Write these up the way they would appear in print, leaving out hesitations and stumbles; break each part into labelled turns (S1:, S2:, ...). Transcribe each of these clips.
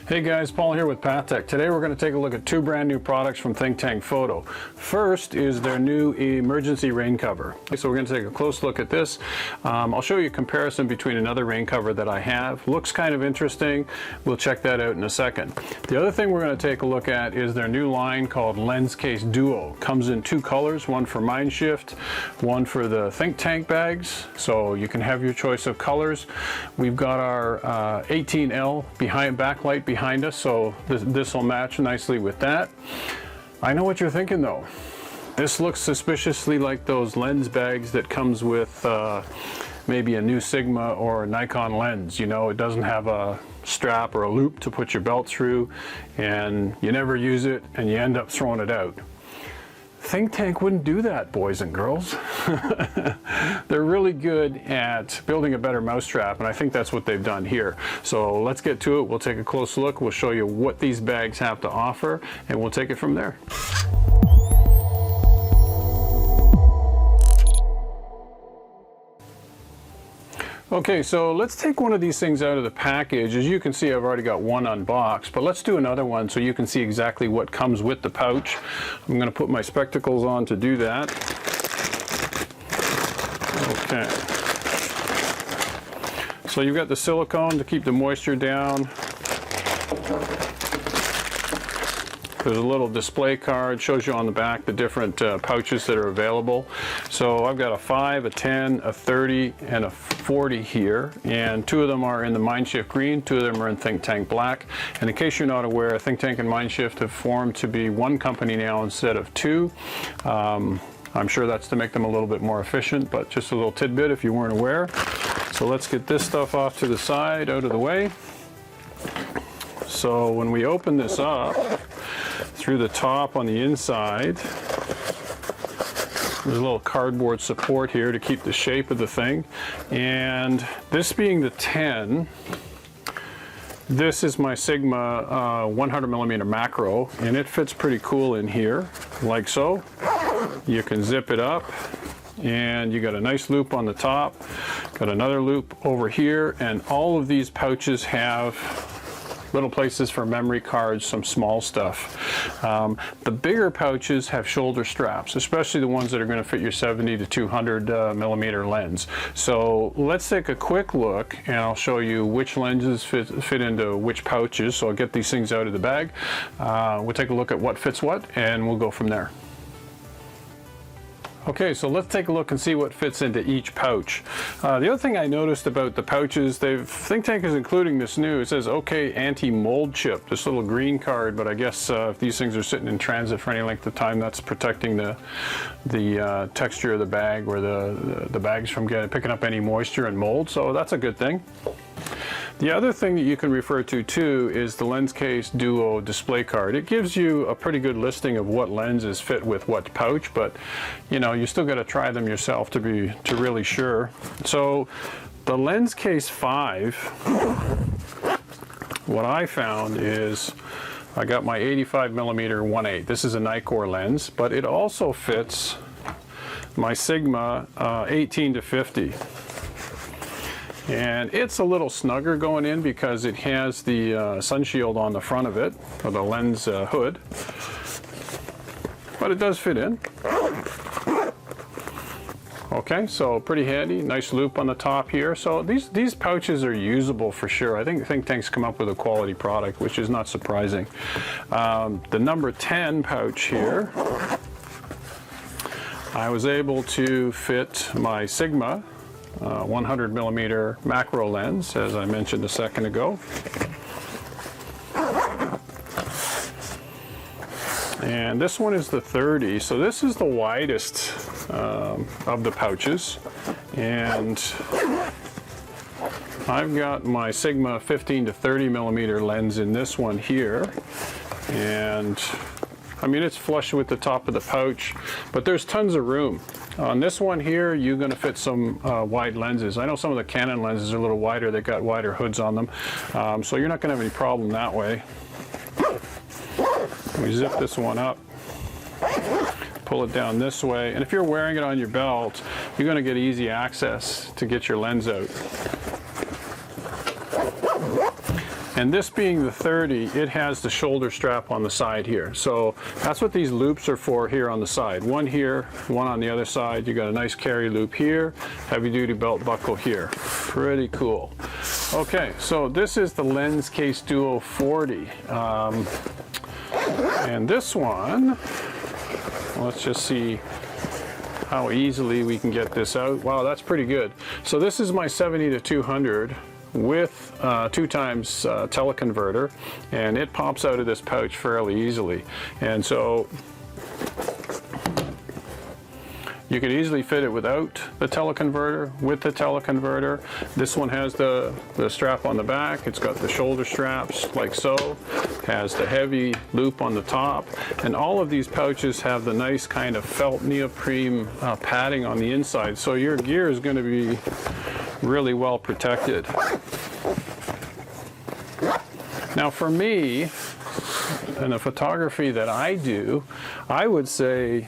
S1: Hey guys, Paul here with PathTech. Today we're going to take a look at two brand new products from ThinkTank Photo. First is their new emergency rain cover. So we're going to take a close look at this. I'll show you a comparison between another rain cover that I have. Looks kind of interesting. We'll check that out in a second. The other thing we're going to take a look at is their new line called LensCase Duo. Comes in two colors, one for Mindshift, one for the ThinkTank bags. So you can have your choice of colors. We've got our 18L backlight behind us, so this will match nicely with that. I know what you're thinking though. This looks suspiciously like those lens bags that comes with maybe a new Sigma or a Nikon lens. You know, it doesn't have a strap or a loop to put your belt through, and you never use it and you end up throwing it out. ThinkTank wouldn't do that, boys and girls. They're really good at building a better mousetrap, and I think that's what they've done here. So let's get to it. We'll take a close look. We'll show you what these bags have to offer, and we'll take it from there. Okay, so let's take one of these things out of the package. As you can see, I've already got one unboxed, but let's do another one so you can see exactly what comes with the pouch. I'm going to put my spectacles on to do that. Okay. So you've got the silicone to keep the moisture down. There's a little display card, shows you on the back the different pouches that are available. So I've got a 5, a 10, a 30, and a 40 here, and two of them are in the Mindshift green, two of them are in ThinkTank black. And in case you're not aware, ThinkTank and Mindshift have formed to be one company now instead of two. I'm sure that's to make them a little bit more efficient, but just a little tidbit if you weren't aware. So let's get this stuff off to the side, out of the way. So when we open this up, through the top on the inside, there's a little cardboard support here to keep the shape of the thing. And this being the 10, this is my Sigma 100mm macro, and it fits pretty cool in here, like so. You can zip it up, and you got a nice loop on the top, got another loop over here, and all of these pouches have little places for memory cards, some small stuff. The bigger pouches have shoulder straps, especially the ones that are going to fit your 70 to 200 millimeter lens. So let's take a quick look, and I'll show you which lenses fit into which pouches. So I'll get these things out of the bag. We'll take a look at what fits what, and we'll go from there. Okay, so let's take a look and see what fits into each pouch. The other thing I noticed about the pouches, ThinkTank is including this new, it says OK anti-mold chip, this little green card, but I guess if these things are sitting in transit for any length of time, that's protecting the texture of the bag, or the bags from picking up any moisture and mold, so that's a good thing. The other thing that you can refer to too is the LensCase Duo display card. It gives you a pretty good listing of what lenses fit with what pouch, but you know, you still got to try them yourself to really sure. So the LensCase 5, what I found is I got my 85mm 1.8. This is a Nikkor lens, but it also fits my Sigma 18 to 50. And it's a little snugger going in because it has the sun shield on the front of it, or the lens hood, but it does fit in. Okay, so pretty handy, nice loop on the top here. So these pouches are usable for sure. I think ThinkTank's come up with a quality product, which is not surprising. The number 10 pouch here, I was able to fit my Sigma 100mm macro lens, as I mentioned a second ago. And this one is the 30, so this is the widest of the pouches. And I've got my Sigma 15 to 30mm lens in this one here. And I mean, it's flush with the top of the pouch, but there's tons of room. On this one here, you're going to fit some wide lenses. I know some of the Canon lenses are a little wider. They've got wider hoods on them, so you're not going to have any problem that way. We zip this one up, pull it down this way, and if you're wearing it on your belt, you're going to get easy access to get your lens out. And this being the 30, it has the shoulder strap on the side here. So that's what these loops are for here on the side. One here, one on the other side. You got a nice carry loop here, heavy duty belt buckle here. Pretty cool. Okay, so this is the LensCase Duo 40. And this one, let's just see how easily we can get this out. Wow, that's pretty good. So this is my 70-200 with 2 times teleconverter, and it pops out of this pouch fairly easily. And so you could easily fit it without the teleconverter, with the teleconverter. This one has the strap on the back. It's got the shoulder straps like so. Has the heavy loop on the top. And all of these pouches have the nice kind of felt neoprene padding on the inside. So your gear is going to be really well protected. Now for me, in the photography that I do, I would say,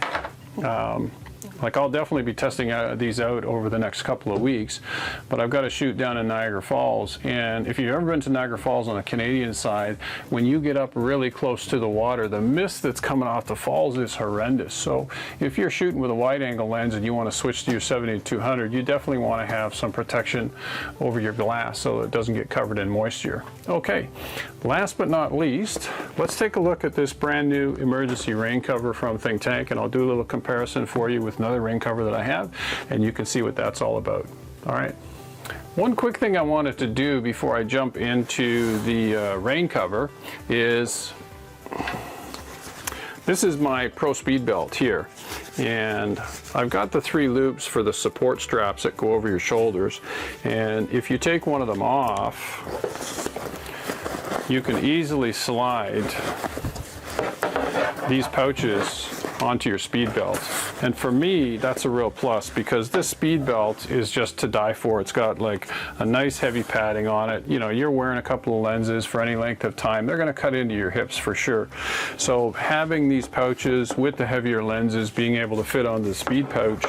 S1: like I'll definitely be testing these out over the next couple of weeks, but I've got to shoot down in Niagara Falls. And if you've ever been to Niagara Falls on the Canadian side, when you get up really close to the water, the mist that's coming off the falls is horrendous. So if you're shooting with a wide angle lens and you want to switch to your 70-200, you definitely want to have some protection over your glass so it doesn't get covered in moisture. Okay, last but not least, let's take a look at this brand new emergency rain cover from Think Tank, and I'll do a little comparison for you with another rain cover that I have, and you can see what that's all about. All right. One quick thing I wanted to do before I jump into the rain cover is, this is my Pro Speed Belt here, and I've got the 3 loops for the support straps that go over your shoulders, and if you take one of them off, you can easily slide these pouches onto your speed belt. And for me, that's a real plus, because this speed belt is just to die for. It's got like a nice heavy padding on it. You know, you're wearing a couple of lenses for any length of time, they're going to cut into your hips for sure. So having these pouches with the heavier lenses, being able to fit on the speed pouch,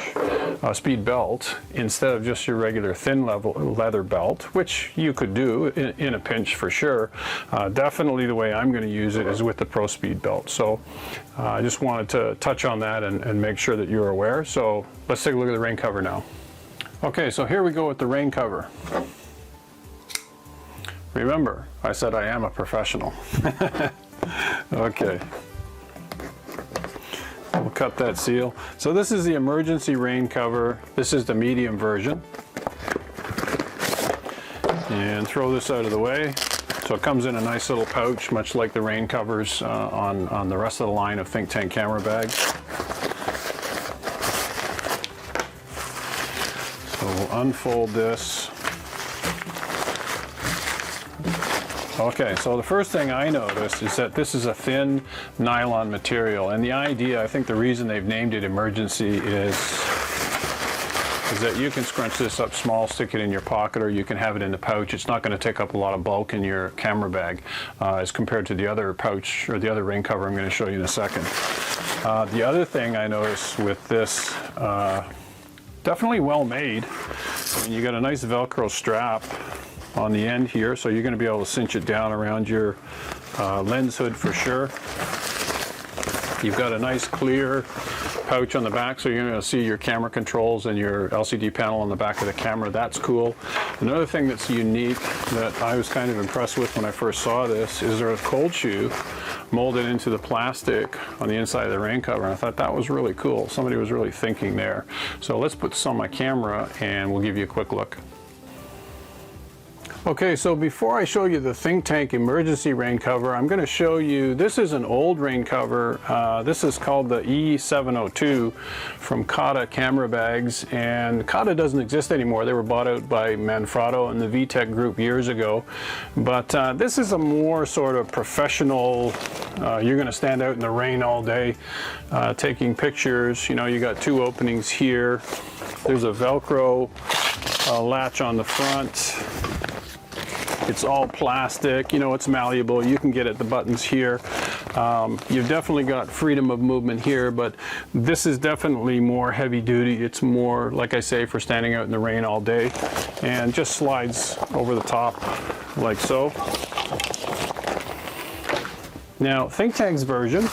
S1: speed belt, instead of just your regular thin leather belt, which you could do in a pinch for sure. Definitely the way I'm going to use it is with the Pro Speed Belt. So I just wanted to touch on that and make sure that you're aware. So let's take a look at the rain cover now. Okay, so here we go with the rain cover. Remember, I said I am a professional. Okay. We'll cut that seal. So this is the emergency rain cover. This is the medium version. And throw this out of the way. So it comes in a nice little pouch, much like the rain covers on the rest of the line of Think Tank camera bags. So we'll unfold this. Okay, so the first thing I noticed is that this is a thin nylon material, and the idea, I think the reason they've named it emergency is that you can scrunch this up small, stick it in your pocket, or you can have it in the pouch. It's not going to take up a lot of bulk in your camera bag as compared to the other pouch or the other rain cover I'm going to show you in a second. The other thing I noticed with this, definitely well made. I mean, you got a nice Velcro strap on the end here, so you're going to be able to cinch it down around your lens hood for sure. You've got a nice clear pouch on the back, so you're going to see your camera controls and your LCD panel on the back of the camera. That's cool. Another thing that's unique that I was kind of impressed with when I first saw this is there's a cold shoe molded into the plastic on the inside of the rain cover, and I thought that was really cool. Somebody was really thinking there. So let's put this on my camera and we'll give you a quick look. Okay, so before I show you the Think Tank emergency rain cover, I'm going to show you, this is an old rain cover. This is called the E702 from Kata camera bags, and Kata doesn't exist anymore. They were bought out by Manfrotto and the VTech group years ago. But this is a more sort of professional, you're going to stand out in the rain all day taking pictures. You know, you got 2 openings here. There's a Velcro latch on the front. It's all plastic, you know, it's malleable. You can get at the buttons here. You've definitely got freedom of movement here, but this is definitely more heavy duty. It's more, like I say, for standing out in the rain all day, and just slides over the top like so. Now, ThinkTank's version,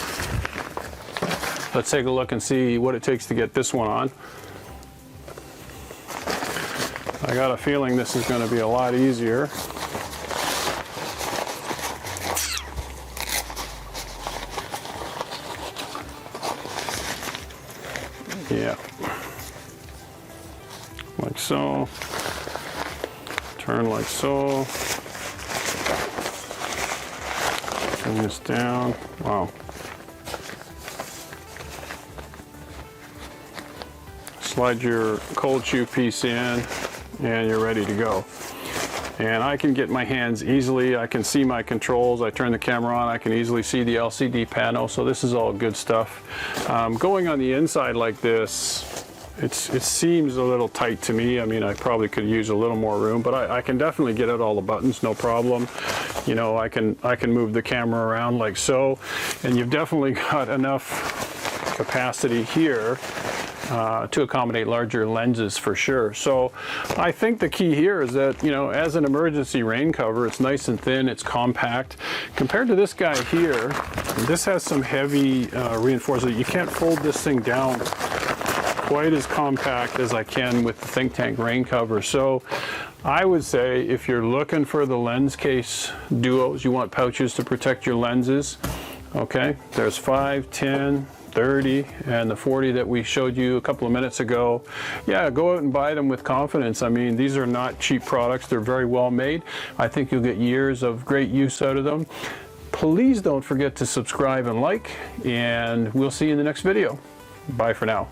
S1: let's take a look and see what it takes to get this one on. I got a feeling this is going to be a lot easier. Yeah, like so, turn like so, bring this down, wow. Slide your cold shoe piece in and you're ready to go. And I can get my hands easily, I can see my controls, I turn the camera on, I can easily see the LCD panel, so this is all good stuff. Going on the inside like this, it seems a little tight to me. I mean, I probably could use a little more room, but I can definitely get at all the buttons, no problem. You know, I can move the camera around like so, and you've definitely got enough capacity here to accommodate larger lenses for sure. So I think the key here is that, you know, as an emergency rain cover, it's nice and thin, it's compact. Compared to this guy here, this has some heavy reinforcement. You can't fold this thing down quite as compact as I can with the ThinkTank rain cover. So I would say if you're looking for the lens case duos, you want pouches to protect your lenses. Okay, there's 5, 10, 30 and the 40 that we showed you a couple of minutes ago. Yeah, go out and buy them with confidence. I mean, these are not cheap products. They're very well made. I think you'll get years of great use out of them. Please don't forget to subscribe and like, and we'll see you in the next video. Bye for now.